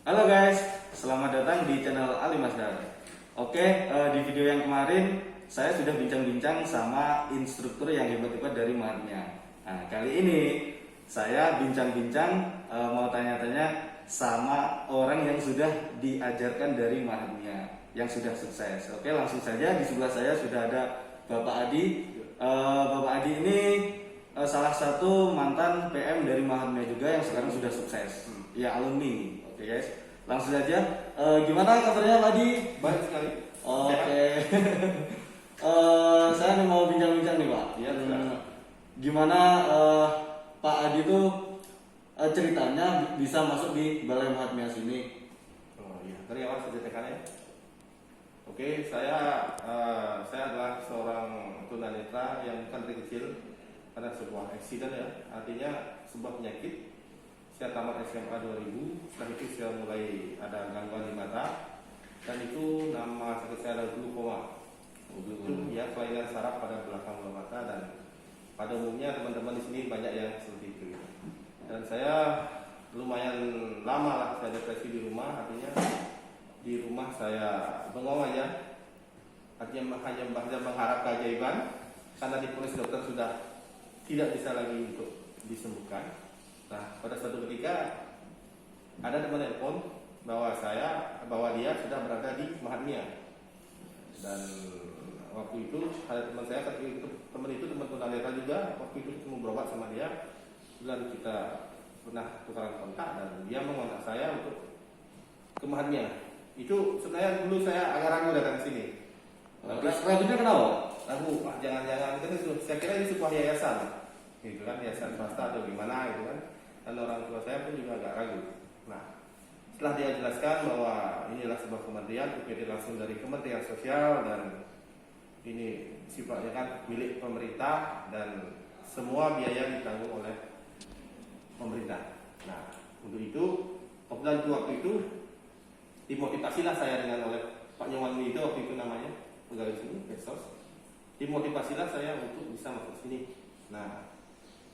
Halo guys, selamat datang di channel Ali Masdar. Oke, di video yang kemarin saya sudah bincang-bincang sama instruktur yang hebat-hebat dari Mahatmya. Nah, kali ini saya bincang-bincang mau tanya-tanya sama orang yang sudah diajarkan dari Mahatmya, yang sudah sukses. Oke, langsung saja di sebelah saya sudah ada Bapak Adi. Bapak Adi ini salah satu mantan PM dari Mahatmya juga yang sekarang sudah sukses. Ya, alumni. Oke guys, langsung saja. Gimana kabarnya Pak Adi? Baik sekali. Oke. Saya mau bincang-bincang nih Pak. Iya, Gimana Pak Adi itu ceritanya bisa masuk di Balai Mahatmya sini? Oh iya, dari awal saya ceritakan ya. Oke, saya adalah seorang tunanetra yang bukan dari kecil pada sebuah eksiden ya, artinya sebuah penyakit. Saya tamat SMA 2000, setelah itu saya mulai ada gangguan di mata, dan itu nama sakit saya adalah glaukoma. Itu ya kelainan saraf pada belakang bola mata, dan pada umumnya teman-teman di sini banyak yang seperti itu. Dan saya lumayan lama lah saya depresi di rumah, artinya di rumah saya bengong aja, artinya hanya mengharap keajaiban karena diponis dokter sudah tidak bisa lagi untuk disembuhkan. Nah, pada suatu ketika ada teman telepon bahwa dia sudah berada di Mahatmya, dan waktu itu ada teman saya, teman tunanetra juga, waktu itu ketemu berobat sama dia, dan kita pernah tukaran kontak, dan dia mengontak saya untuk ke Mahatmya. Itu sebenarnya dulu saya agak ragu datang ke sini. Ragunya kenapa? Ragu, jangan-jangan itu saya kira ini sebuah yayasan, gitu kan, yayasan swasta atau gimana gitu kan. Dan orang tua saya pun juga agak ragu. Nah, setelah dia jelaskan bahwa inilah sebuah kementerian, UPD langsung dari Kementerian Sosial, dan ini sifatnya kan milik pemerintah dan semua biaya ditanggung oleh pemerintah. Nah, untuk itu, waktu itu dimotivasilah saya dengan oleh Pak Nyawanmi itu, waktu itu namanya pegawai sini, Pesos. Dimotivasilah saya untuk bisa masuk sini. Nah,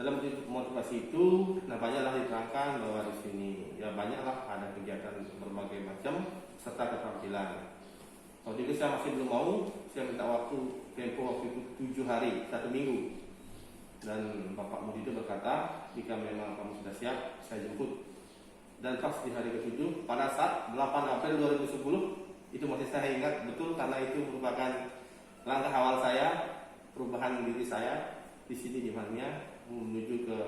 dalam motivasi itu, banyaklah diterangkan bahwa di sini ya banyaklah ada kegiatan berbagai macam serta keterampilan. Waktu itu saya masih belum mau, saya minta tempo waktu itu 7 hari, 1 minggu. Dan Bapak Mudi itu berkata, jika memang kamu sudah siap, saya jemput. Dan pas di hari ke-7, pada saat 8 April 2010, itu masih saya ingat betul karena itu merupakan langkah awal saya, perubahan diri saya di sini di Mahatmya, menuju ke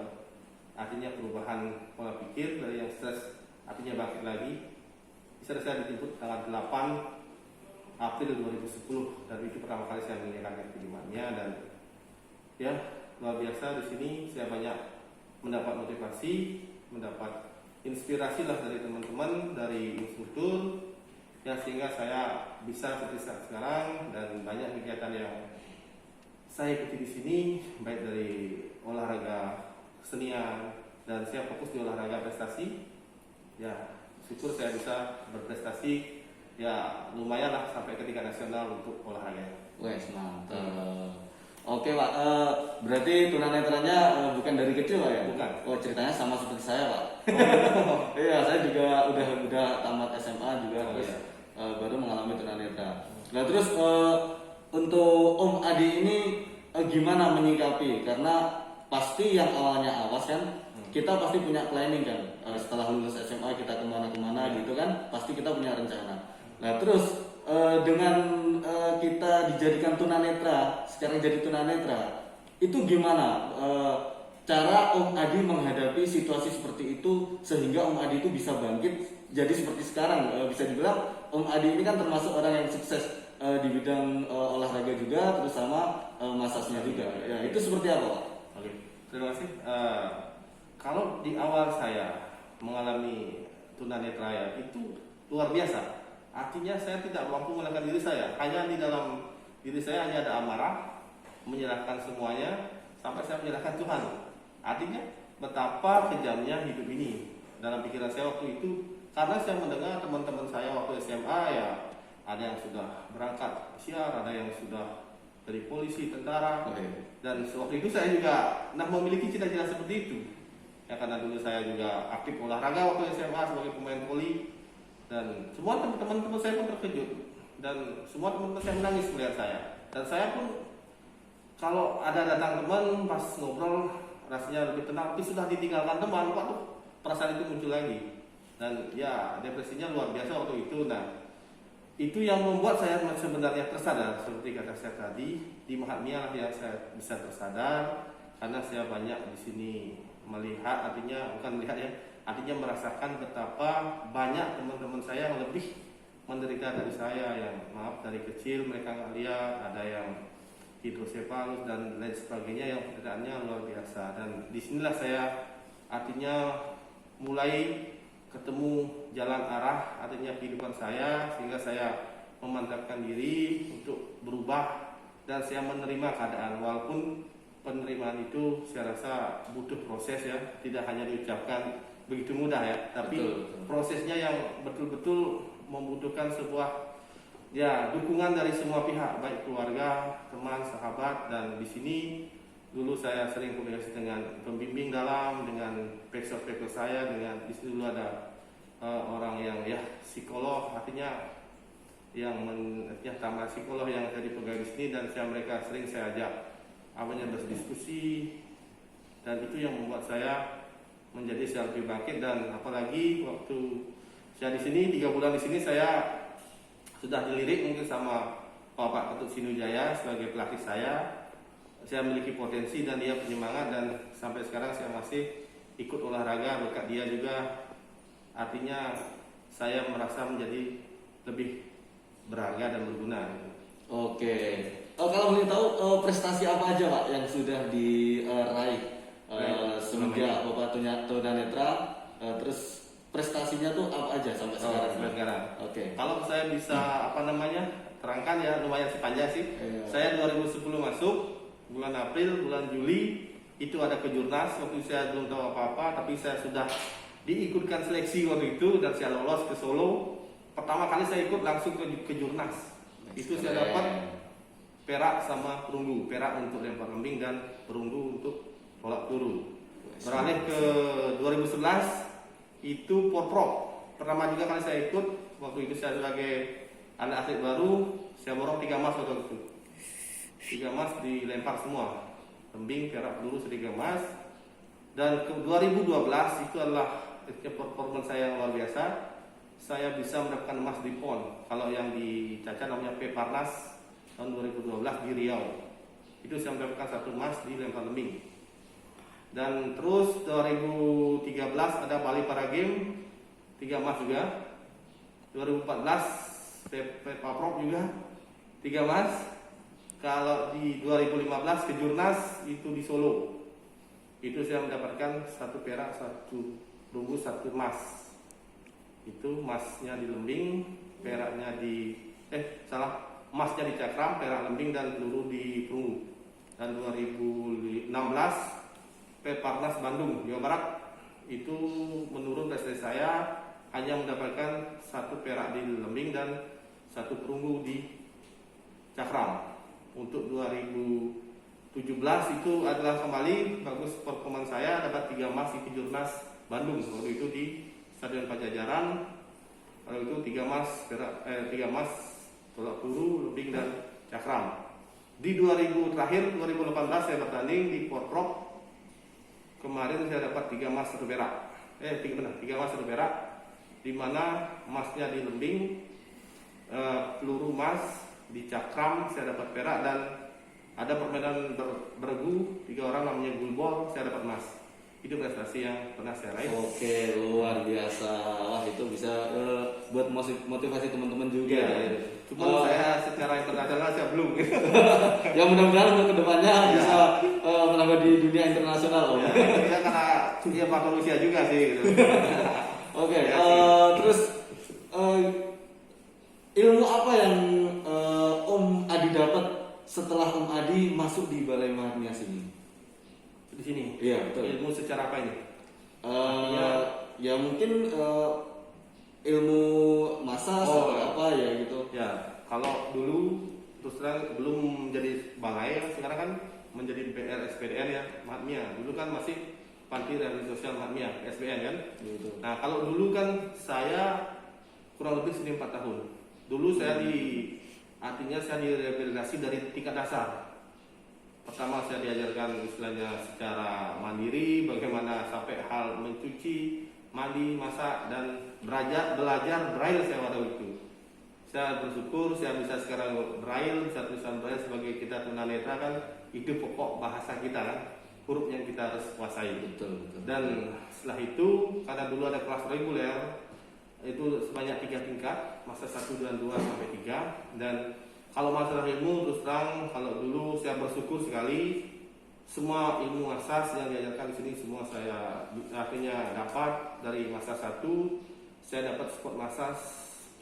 artinya perubahan pola pikir dari yang stres artinya bangkit lagi. Bisa saya dijemput tanggal 8 April 2010, dan itu pertama kali saya mengingatkan di Mahatmya, dan ya luar biasa di sini saya banyak mendapat motivasi, mendapat inspirasi lah dari teman-teman, dari instruktur, ya sehingga saya bisa seperti saat sekarang, dan banyak kegiatan yang saya ikuti di sini, baik dari olahraga kesenian, dan saya fokus di olahraga prestasi. Ya, syukur saya bisa berprestasi, ya lumayan lah sampai ke tingkat nasional untuk olahraga. Wes, mantap. Oke Pak, berarti tunanetranya bukan dari kecil Pak ya? Bukan. Oh, ceritanya sama seperti saya Pak. Iya, saya juga udah tamat SMA juga, terus baru mengalami tunanetra. Nah terus untuk Om Adi ini gimana menyikapi? Karena pasti yang awalnya awas kan, kita pasti punya planning kan. Setelah lulus SMA kita kemana-kemana gitu kan, pasti kita punya rencana. Nah terus dengan kita dijadikan tunanetra, sekarang jadi tunanetra, itu gimana cara Om Adi menghadapi situasi seperti itu sehingga Om Adi itu bisa bangkit jadi seperti sekarang? Bisa dibilang Om Adi ini kan termasuk orang yang sukses di bidang olahraga juga, terus sama masasnya juga. Ya, itu seperti apa Pak? Oke, terima kasih. Kalau di awal saya mengalami tunanetra ya, itu luar biasa. Artinya saya tidak mampu menenangkan diri saya. Hanya di dalam diri saya hanya ada amarah, menyerahkan semuanya, sampai saya menyerahkan Tuhan. Artinya betapa kejamnya hidup ini dalam pikiran saya waktu itu. Karena saya mendengar teman-teman saya waktu SMA ya, ada yang sudah berangkat siar, ada yang sudah dari polisi, tentara. Dan waktu itu saya juga memiliki cita-cita seperti itu. Ya karena dulu saya juga aktif olahraga waktu SMA sebagai pemain voli. Dan semua teman-teman saya pun terkejut, dan semua teman-teman saya menangis melihat saya. Dan saya pun kalau ada datang teman pas ngobrol rasanya lebih tenang, tapi sudah ditinggalkan teman, waduh, perasaan itu muncul lagi. Dan ya depresinya luar biasa waktu itu. Nah, itu yang membuat saya sebenarnya tersadar, seperti kata saya tadi, di Mahatmya lah yang saya bisa tersadar, karena saya banyak di sini melihat, artinya bukan melihat ya, artinya merasakan betapa banyak teman-teman saya yang lebih menderita dari saya, yang maaf dari kecil mereka nggak lihat, ada yang hidrosefalus dan lain sebagainya yang penderitaannya luar biasa. Dan disinilah saya artinya mulai ketemu jalan arah, artinya kehidupan saya, sehingga saya memantapkan diri untuk berubah dan saya menerima keadaan. Walaupun penerimaan itu saya rasa butuh proses ya, tidak hanya diucapkan begitu mudah ya, tapi betul. Prosesnya yang betul-betul membutuhkan sebuah ya dukungan dari semua pihak, baik keluarga, teman, sahabat. Dan di sini dulu saya sering komunikasi dengan pembimbing dalam, dengan peksos-peksos saya, dengan di sini dulu ada orang yang ya psikolog, artinya yang tamat psikolog yang jadi pegawai di sini, dan mereka sering saya ajak berdiskusi, dan itu yang membuat saya menjadi saya lebih bangkit. Dan apalagi waktu saya di sini 3 bulan di sini, saya sudah dilirik mungkin sama Pak Ketut Sinujaya sebagai pelatih saya. Saya memiliki potensi dan dia penyemangat, dan sampai sekarang saya masih ikut olahraga berkat dia juga. Artinya saya merasa menjadi lebih berharga dan berguna. Oke. Kalau boleh tahu prestasi apa aja Pak yang sudah diraih semenjak Bapak tunanetra, terus prestasinya tuh apa aja sampai sekarang? Oke. Kalau saya bisa terangkan ya, lumayan sepanjang sih. Iya. Saya 2010 masuk, bulan April, bulan Juli itu ada kejurnas. Waktu itu saya belum tahu apa-apa, tapi saya sudah diikutkan seleksi waktu itu dan saya lolos ke Solo. Pertama kali saya ikut langsung ke jurnas. Itu saya dapat perak sama perunggu. Perak untuk lempar lembing dan perunggu untuk tolak peluru. Beralih ke 2011 itu porprov. Pertama juga kali saya ikut, waktu itu saya sebagai anak atlet baru, saya borong 3 emas waktu itu. 3 emas dilempar semua, lembing, perak, peluru, 3 emas. Dan ke 2012 itu adalah performance saya yang luar biasa. Saya bisa mendapatkan emas di PON. Kalau yang di Caca namanya Peparnas tahun 2012 di Riau. Itu saya mendapatkan 1 emas di lempar lembing. Dan terus 2013 ada Bali Para Game 3 emas juga. 2014 Paprov juga 3 emas. Kalau di 2015 kejurnas itu di Solo, itu saya mendapatkan 1 perak, 1 perunggu, 1 emas. Itu emasnya di lembing, peraknya emasnya di cakram, perak lembing, dan peluru di perunggu. Dan 2016 Peparnas Bandung, Jawa Barat, itu menurun prestasi saya, hanya mendapatkan 1 perak di lembing dan 1 perunggu di cakram. Untuk 2017 itu adalah kembali bagus performa saya, dapat 3 emas di kejurnas Bandung. Waktu itu di Stadion Pajajaran. Waktu itu 3 emas, 3 emas tolak peluru, lembing, dan cakram. Di 2018 saya bertanding di Porprov. Kemarin saya dapat 3 emas 1 perak. 3 emas 1 perak, di mana emasnya di lembing, peluru emas di cakram saya dapat perak, dan ada permainan beregu 3 orang namanya gulbol, saya dapat emas. Itu prestasi yang pernah saya raih. Oke, luar biasa. Wah, itu bisa buat motivasi teman-teman juga. Ya. Cuma saya secara internasional saya belum. Ya mudah-mudahan untuk kedepannya bisa menambah di dunia internasional. Ya karena dia faktor usia juga sih. Gitu. Oke, terus ilmu apa yang Om Adi dapat setelah Om Adi masuk di Balai Mahatmya sini? Di sini. Iya, betul. Ilmu secara apa ini? Ya mungkin ilmu masa apa ya gitu. Ya, kalau dulu terus terang belum menjadi balai, sekarang kan menjadi PR SPDN ya, Mahatmya. Dulu kan masih Panti Rehabilitasi Sosial Mahatmya, SBN kan. Betul. Nah, kalau dulu kan saya kurang lebih sini 4 tahun. Dulu saya direhabilitasi dari tingkat dasar. Pertama saya diajarkan istilahnya secara mandiri, bagaimana sampai hal mencuci, mandi, masak, dan belajar braille saya waktu itu. Saya bersyukur saya bisa sekarang braille, bisa tulisan braille sebagai kita tunanetra kan itu pokok bahasa kita kan, huruf yang kita harus kuasai. Betul. Dan setelah itu karena dulu ada kelas reguler itu sebanyak 3 tingkat, masa 1 dan 2 sampai 3. Dan kalau masalah ilmu terus terang, kalau dulu saya bersyukur sekali semua ilmu asas yang diajarkan di sini semua saya akhirnya dapat. Dari masa 1 saya dapat sport masas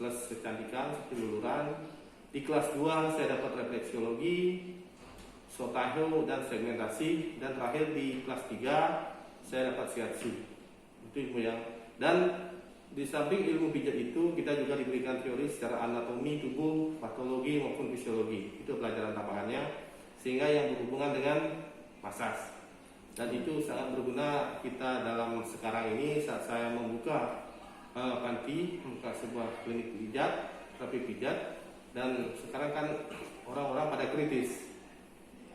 plus kecantikan seperti luluran. Di kelas 2 saya dapat refleksiologi, sotaho dan segmentasi, dan terakhir di kelas 3 saya dapat shiatsu. Itu ilmu yang, dan di samping ilmu pijat itu kita juga diberikan teori secara anatomi tubuh, patologi maupun fisiologi. Itu pelajaran tambahannya sehingga yang berhubungan dengan masas. Dan itu sangat berguna kita dalam sekarang ini saat saya membuka panti, membuka sebuah klinik pijat, terapi pijat. Dan sekarang kan orang-orang pada kritis.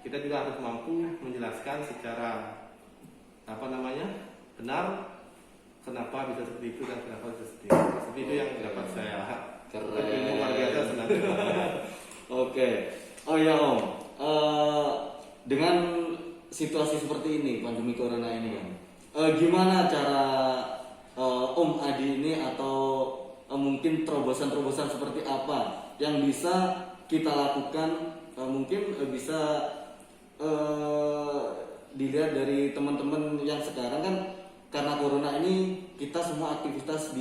Kita juga harus mampu menjelaskan secara benar kenapa bisa seperti itu dan kenapa bisa seperti itu. Seperti itu yang dapat saya ilmu luar biasa senang. Oke. Oh ya Om, dengan situasi seperti ini, pandemi corona ini kan, gimana cara Om Adi ini atau mungkin terobosan-terobosan seperti apa yang bisa kita lakukan, mungkin bisa dilihat dari teman-teman yang sekarang kan, karena corona ini kita semua aktivitas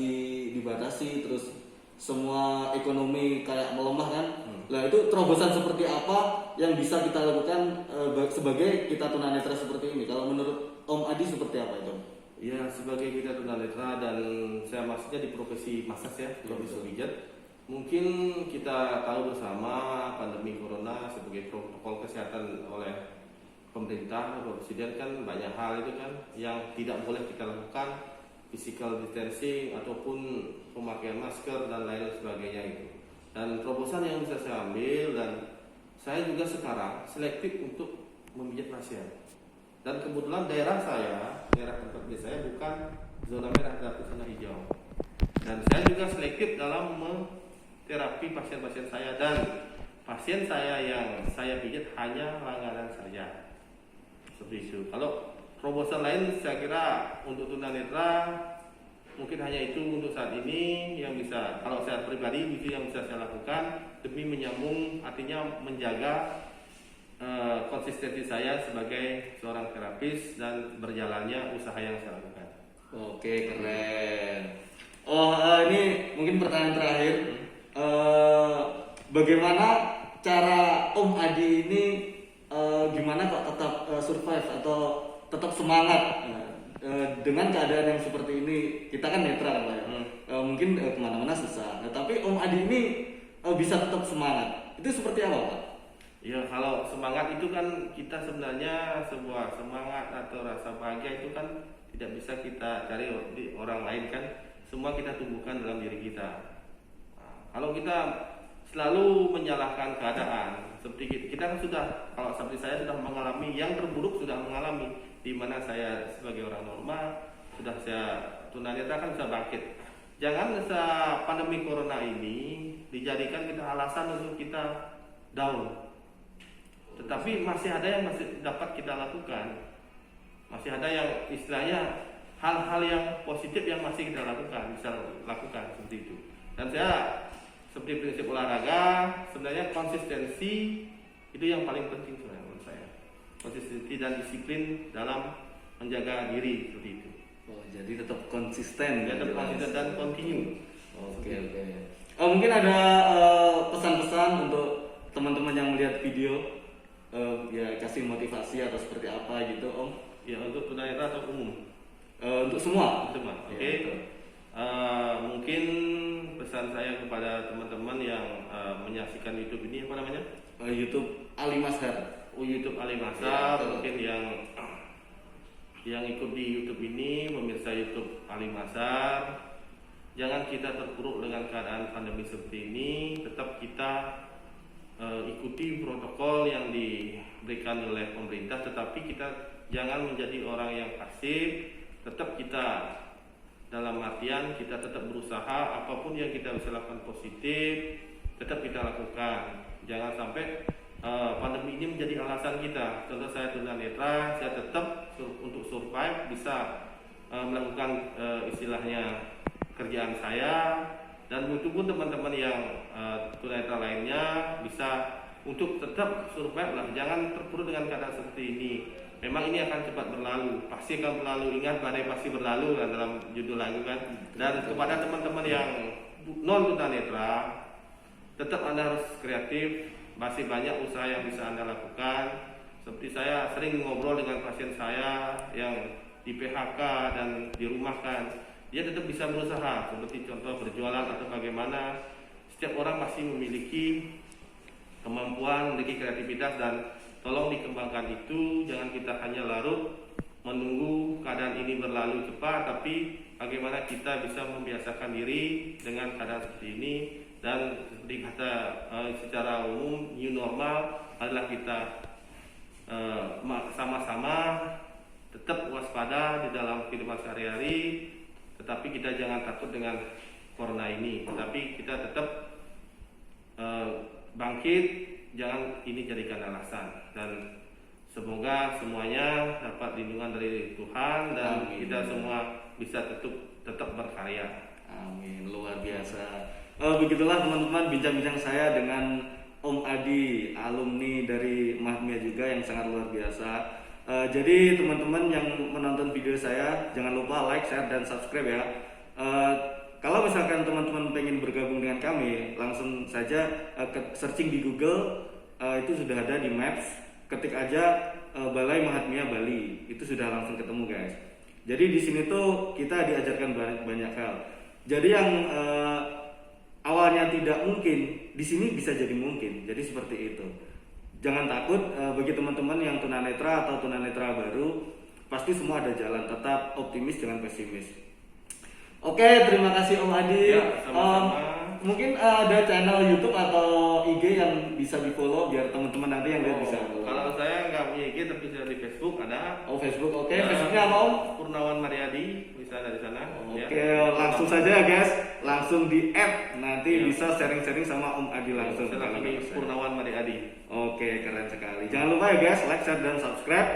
dibatasi, terus semua ekonomi kayak melemah kan. Nah itu terobosan seperti apa yang bisa kita lakukan sebagai kita tunanetra seperti ini? Kalau menurut Om Adi seperti apa itu? Ya sebagai kita tunanetra dan saya maksudnya di profesi masas ya, profesi pijat. Mungkin kita tahu bersama pandemi corona sebagai protokol kesehatan oleh pemerintah, presiden kan banyak hal itu kan yang tidak boleh kita lakukan, physical distancing ataupun pemakaian masker dan lain sebagainya itu. Dan terobosan yang bisa saya ambil, dan saya juga sekarang selektif untuk memijat pasien. Dan kebetulan daerah tempat kerja saya bukan zona merah tapi zona hijau. Dan saya juga selektif dalam terapi pasien-pasien saya, dan pasien saya yang saya pijat hanya langganan saja. Seperti itu. Kalau terobosan lain saya kira untuk tunanetra mungkin hanya itu untuk saat ini yang bisa, kalau saya pribadi itu yang bisa saya lakukan demi menyambung, artinya menjaga konsistensi saya sebagai seorang terapis dan berjalannya usaha yang saya lakukan. Oke, keren. Ini mungkin pertanyaan terakhir. Bagaimana cara Om Adi ini gimana kok tetap survive atau tetap semangat dengan keadaan yang seperti ini? Kita kan netral lah ya. Mungkin kemana-mana susah. Nah, tapi Om Adi ini bisa tetap semangat. Itu seperti apa Pak? Ya kalau semangat itu kan kita sebenarnya sebuah semangat atau rasa bahagia itu kan tidak bisa kita cari di orang lain kan. Semua kita tumbuhkan dalam diri kita. Nah, kalau kita selalu menyalahkan keadaan, seperti kita kan sudah, kalau seperti saya sudah mengalami yang terburuk, sudah mengalami di mana saya sebagai orang normal sudah saya tunanetra kan bisa bangkit. Jangan pandemi corona ini dijadikan kita alasan untuk kita down. Tetapi masih ada yang masih dapat kita lakukan. Masih ada yang istilahnya hal-hal yang positif yang masih kita lakukan, bisa lakukan seperti itu. Dan saya seperti prinsip olahraga, sebenarnya konsistensi itu yang paling penting sebenarnya menurut saya. Konsistensi dan disiplin dalam menjaga diri seperti itu. Oh, jadi tetap konsisten. Tetap konsisten dan continue. Oke. Mungkin ada pesan-pesan untuk teman-teman yang melihat video, ya kasih motivasi atau seperti apa gitu Om? Ya untuk tunanetra atau umum? Untuk semua. Oke. Mungkin pesan saya kepada teman-teman yang menyaksikan YouTube ini apa namanya? YouTube Ali Mazhar. YouTube Ali Mazhar. Ya, mungkin yang ikut di YouTube ini pemirsa YouTube Ali Mazhar. jangan kita terpuruk dengan keadaan pandemi seperti ini. Tetap kita ikuti protokol yang diberikan oleh pemerintah, tetapi kita jangan menjadi orang yang pasif. Tetap kita dalam artian kita tetap berusaha, apapun yang kita bisa lakukan positif tetap kita lakukan. Jangan sampai pandemi ini menjadi alasan kita. Contoh saya tunanetra, saya tetap untuk survive bisa melakukan istilahnya kerjaan saya, dan begitu pun teman-teman yang tunanetra lainnya bisa untuk tetap survive lah. Jangan terpuruk dengan keadaan seperti ini. Memang ini akan cepat berlalu, pasti akan berlalu. Ingat, badai pasti berlalu kan dalam judul lagu kan. Dan kepada teman-teman yang non tunanetra, tetap Anda harus kreatif. Masih banyak usaha yang bisa Anda lakukan. Seperti saya sering ngobrol dengan pasien saya yang di PHK dan dirumahkan, dia tetap bisa berusaha. Seperti contoh berjualan atau bagaimana. Setiap orang pasti memiliki kemampuan, memiliki kreativitas, dan tolong dikembangkan itu. Jangan kita hanya larut menunggu keadaan ini berlalu cepat, tapi bagaimana kita bisa membiasakan diri dengan keadaan seperti ini. Dan seperti kata secara umum, new normal adalah kita sama-sama tetap waspada di dalam kehidupan sehari-hari. Tetapi kita jangan takut dengan corona ini, tetapi kita tetap bangkit. Jangan ini jadikan alasan, dan semoga semuanya dapat lindungan dari Tuhan, dan Amin. kita semua bisa tetap berkarya. Amin, luar biasa. Begitulah teman-teman bincang-bincang saya dengan Om Adi, alumni dari Mahatmia juga, yang sangat luar biasa. Jadi teman-teman yang menonton video saya, jangan lupa like, share, dan subscribe ya. Kalau misalkan teman-teman pengen bergabung dengan kami, langsung saja searching di Google, itu sudah ada di Maps, ketik aja Balai Mahatmia Bali, itu sudah langsung ketemu guys. Jadi di sini tuh kita diajarkan banyak hal. Jadi yang awalnya tidak mungkin, di sini bisa jadi mungkin. Jadi seperti itu. Jangan takut, bagi teman-teman yang tunanetra atau tunanetra baru, pasti semua ada jalan. Tetap optimis, jangan pesimis. Oke, terima kasih Om Adi. Ya, sama-sama. Mungkin ada channel YouTube atau IG yang bisa di follow biar teman-teman nanti yang lihat bisa. Kalau saya nggak punya IG, tapi saya di Facebook ada. Oh, Facebook, oke. Ya, Facebooknya apa Om? Purnawan Mariadi, bisa dari sana. Oke, langsung saja guys, langsung di add, nanti bisa sharing-sharing sama Om Adi langsung. Saya lagi Purnawan Mariadi. Oke, keren sekali. Jangan lupa ya guys, like, share, dan subscribe.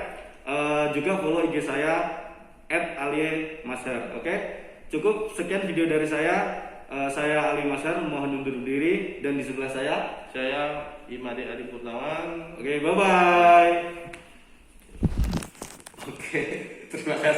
Juga follow IG saya @aliemashar. Oke. Cukup sekian video dari saya. Saya Ali Mashar, mohon undur diri, dan di sebelah Saya Imade Adi Purnawan. Oke, bye bye. Oke, terima kasih.